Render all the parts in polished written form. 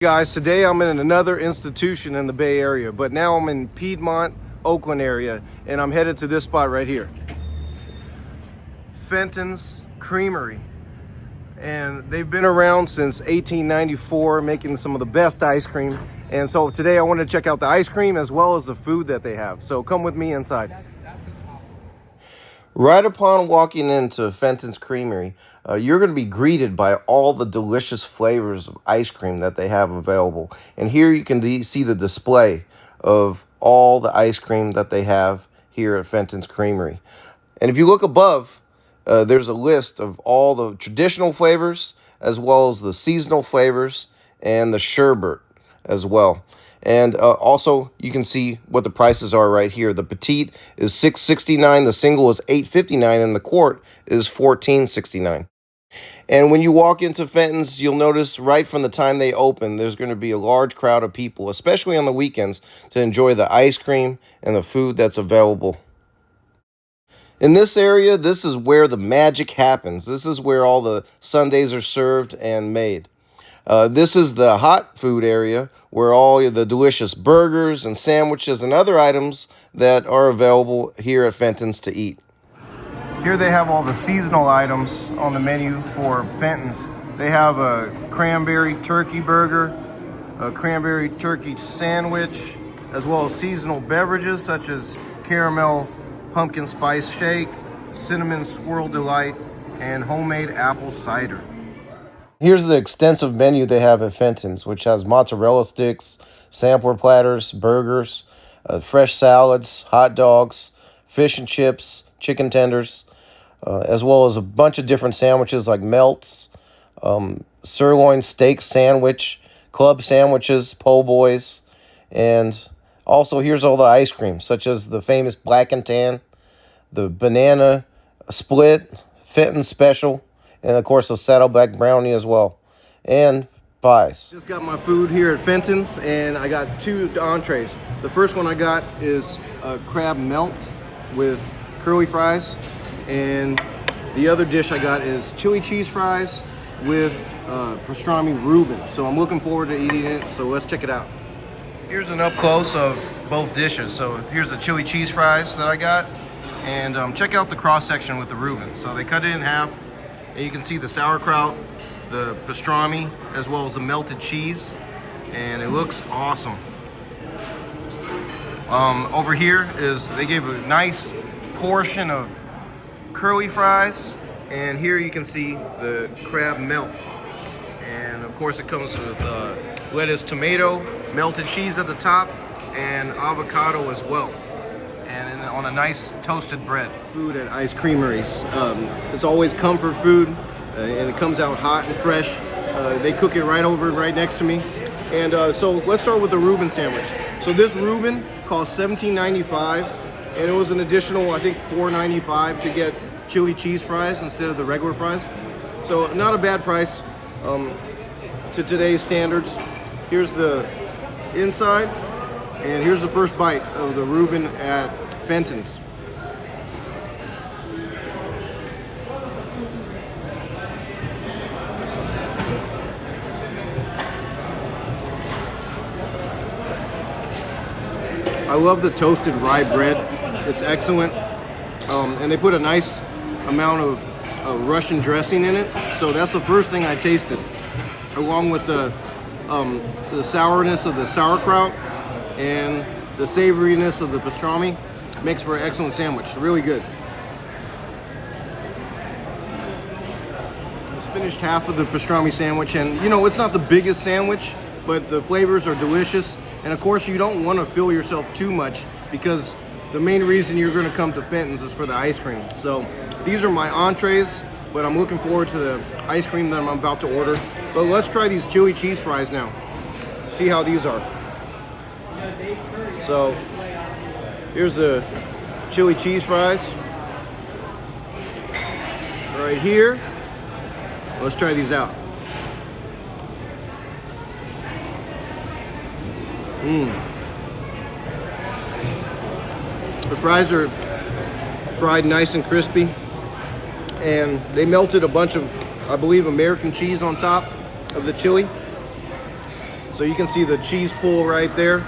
Guys, today I'm in another institution in the Bay Area, but now I'm in Piedmont, Oakland area, and I'm headed to this spot right here. Fenton's Creamery. And they've been around since 1894, making some of the best ice cream. And so today I want to check out the ice cream as well as the food that they have. So come with me inside. Right upon walking into Fenton's Creamery, you're going to be greeted by all the delicious flavors of ice cream that they have available. And here you can see the display of all the ice cream that they have here at Fenton's Creamery. And if you look above, there's a list of all the traditional flavors as well as the seasonal flavors and the sherbet as well. And also, you can see what the prices are right here. The petite is $6.69, the single is $8.59, and the quart is $14.69. And when you walk into Fenton's, you'll notice right from the time they open, there's going to be a large crowd of people, especially on the weekends, to enjoy the ice cream and the food that's available. In this area, this is where the magic happens. This is where all the sundaes are served and made. This is the hot food area where all the delicious burgers and sandwiches and other items that are available here at Fenton's to eat. Here they have all the seasonal items on the menu for Fenton's. They have a cranberry turkey burger, a cranberry turkey sandwich, as well as seasonal beverages such as caramel pumpkin spice shake, cinnamon swirl delight, and homemade apple cider. Here's the extensive menu they have at Fenton's, which has mozzarella sticks, sampler platters, burgers, fresh salads, hot dogs, fish and chips, chicken tenders, as well as a bunch of different sandwiches like melts, sirloin steak sandwich, club sandwiches, po' boys, and also here's all the ice cream, such as the famous black and tan, the banana split, Fenton special, and of course a saddleback brownie as well, and pies. Just got my food here at Fenton's, and I got two entrees. The first one I got is a crab melt with curly fries, and the other dish I got is chili cheese fries with pastrami Reuben. So I'm looking forward to eating it, so let's check it out. Here's an up close of both dishes. So here's the chili cheese fries that I got, and check out the cross section with the Reuben. So they cut it in half. And you can see the sauerkraut, the pastrami, as well as the melted cheese, and it looks awesome. Over here is, they gave a nice portion of curly fries, and here you can see the crab melt. And of course it comes with lettuce, tomato, melted cheese at the top, and avocado as well. And on a nice toasted bread. Food at ice creameries. It's always comfort food, and it comes out hot and fresh. They cook it right next to me. And so let's start with the Reuben sandwich. So this Reuben cost $17.95, and it was an additional, I think, $4.95 to get chili cheese fries instead of the regular fries. So not a bad price to today's standards. Here's the inside. And here's the first bite of the Reuben at Fenton's. I love the toasted rye bread. It's excellent. And they put a nice amount of Russian dressing in it. So that's the first thing I tasted, along with the sourness of the sauerkraut and the savoriness of the pastrami. Makes for an excellent sandwich. Really good. Just finished half of the pastrami sandwich, and you know, it's not the biggest sandwich, but the flavors are delicious. And of course, you don't want to fill yourself too much, because the main reason you're going to come to Fenton's is for the ice cream. So these are my entrees, but I'm looking forward to the ice cream that I'm about to order. But let's try these chili cheese fries now. See how these are. So here's the chili cheese fries right here. Let's try these out. The fries are fried nice and crispy, and they melted a bunch of, I believe, American cheese on top of the chili. So you can see the cheese pull right there,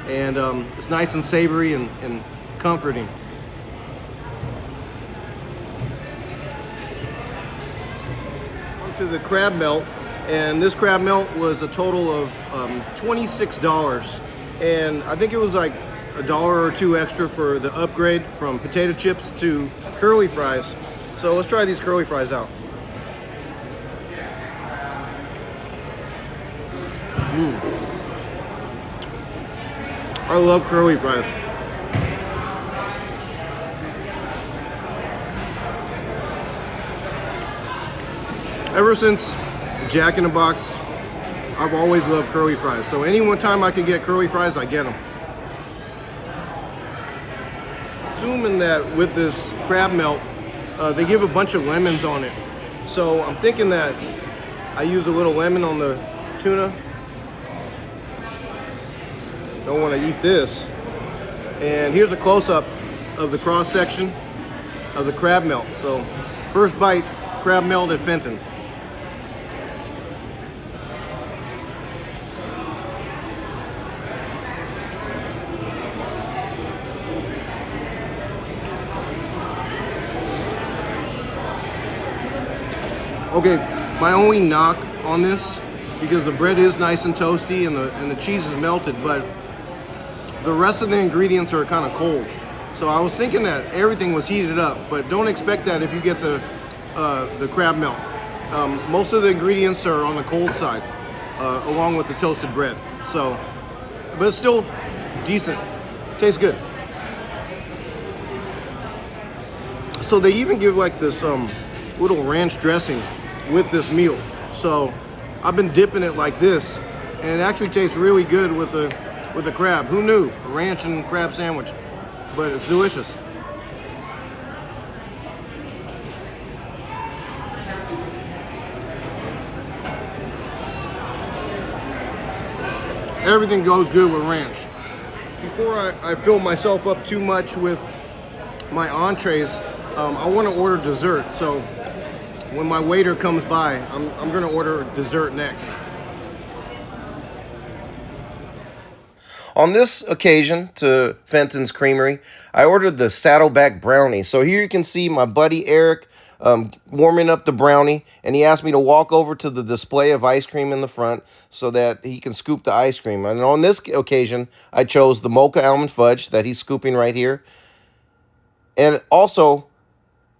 and it's nice and savory and comforting. To the crab melt, and this crab melt was a total of $26, and I think it was like $1 or $2 extra for the upgrade from potato chips to curly fries. So let's try these curly fries out. I love curly fries. Ever since Jack in the Box, I've always loved curly fries. So any one time I can get curly fries, I get them. Assuming that with this crab melt, they give a bunch of lemons on it. So I'm thinking that I use a little lemon on the tuna. Don't want to eat this. And here's a close-up of the cross section of the crab melt. So first bite, crab melt at Fenton's. Okay, my only knock on this, because the bread is nice and toasty and the cheese is melted, but the rest of the ingredients are kind of cold. So I was thinking that everything was heated up, but don't expect that if you get the crab melt. Most of the ingredients are on the cold side, along with the toasted bread. So, but it's still decent. Tastes good. So they even give like this little ranch dressing with this meal. So I've been dipping it like this, and it actually tastes really good with the crab. Who knew? A ranch and crab sandwich, but it's delicious. Everything goes good with ranch. Before I fill myself up too much with my entrees, I want to order dessert. So when my waiter comes by, I'm going to order dessert next. On this occasion to Fenton's Creamery, I ordered the Saddleback Brownie. So here you can see my buddy Eric warming up the brownie, and he asked me to walk over to the display of ice cream in the front so that he can scoop the ice cream. And on this occasion, I chose the mocha almond fudge that he's scooping right here. And also,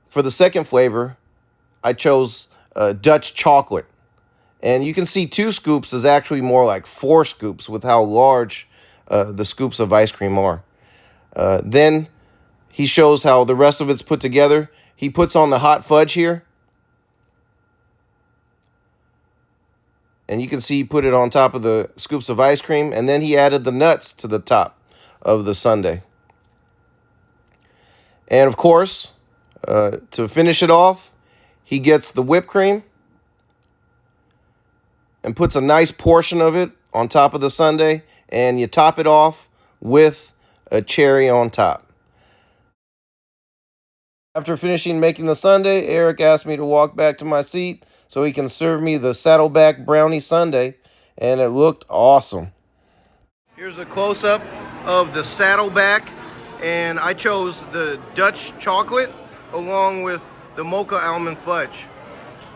for the second flavor, I chose Dutch chocolate. And you can see 2 scoops is actually more like 4 scoops with how large the scoops of ice cream are. Then he shows how the rest of it's put together. He puts on the hot fudge here. And you can see he put it on top of the scoops of ice cream. And then he added the nuts to the top of the sundae. And of course, to finish it off, he gets the whipped cream and puts a nice portion of it on top of the sundae, and you top it off with a cherry on top. After finishing making the sundae, Eric asked me to walk back to my seat so he can serve me the Saddleback Brownie sundae, and it looked awesome. Here's a close-up of the Saddleback, and I chose the Dutch chocolate along with the mocha almond fudge.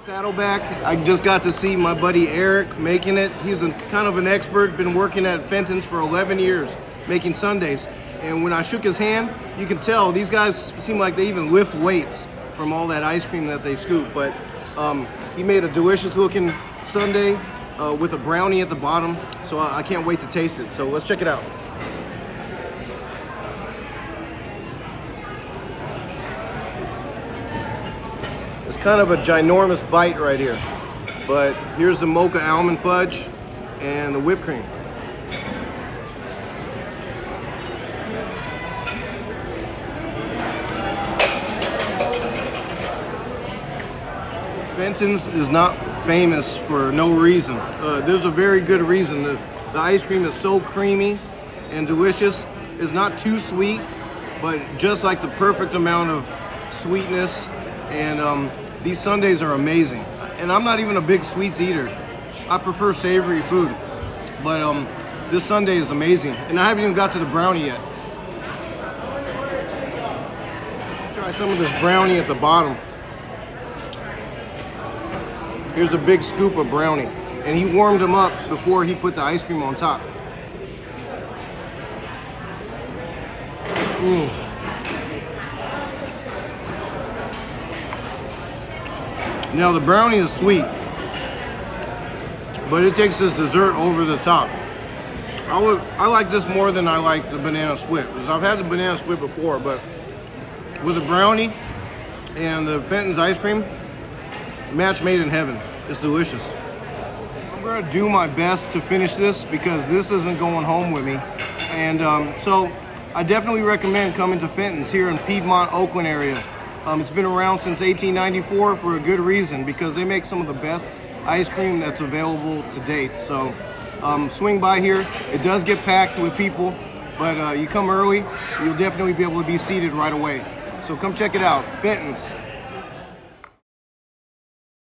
Saddleback, I just got to see my buddy Eric making it. He's kind of an expert, been working at Fenton's for 11 years, making sundaes. And when I shook his hand, you can tell these guys seem like they even lift weights from all that ice cream that they scoop. But he made a delicious looking sundae with a brownie at the bottom. So I can't wait to taste it. So let's check it out. It's kind of a ginormous bite right here. But here's the mocha almond fudge and the whipped cream. Fenton's is not famous for no reason. There's a very good reason. The ice cream is so creamy and delicious. It's not too sweet, but just like the perfect amount of sweetness. And these sundaes are amazing. And I'm not even a big sweets eater. I prefer savory food. But this sundae is amazing, and I haven't even got to the brownie yet. Try some of this brownie at the bottom. Here's a big scoop of brownie, and he warmed them up before he put the ice cream on top. Now the brownie is sweet, but it takes this dessert over the top. I like this more than I like the banana split, because I've had the banana split before, but with the brownie and the Fenton's ice cream, match made in heaven. It's delicious. I'm gonna do my best to finish this because this isn't going home with me. And so I definitely recommend coming to Fenton's here in Piedmont, Oakland area. It's been around since 1894 for a good reason, because they make some of the best ice cream that's available to date. So swing by here. It does get packed with people, but you come early, you'll definitely be able to be seated right away. So come check it out, Fenton's.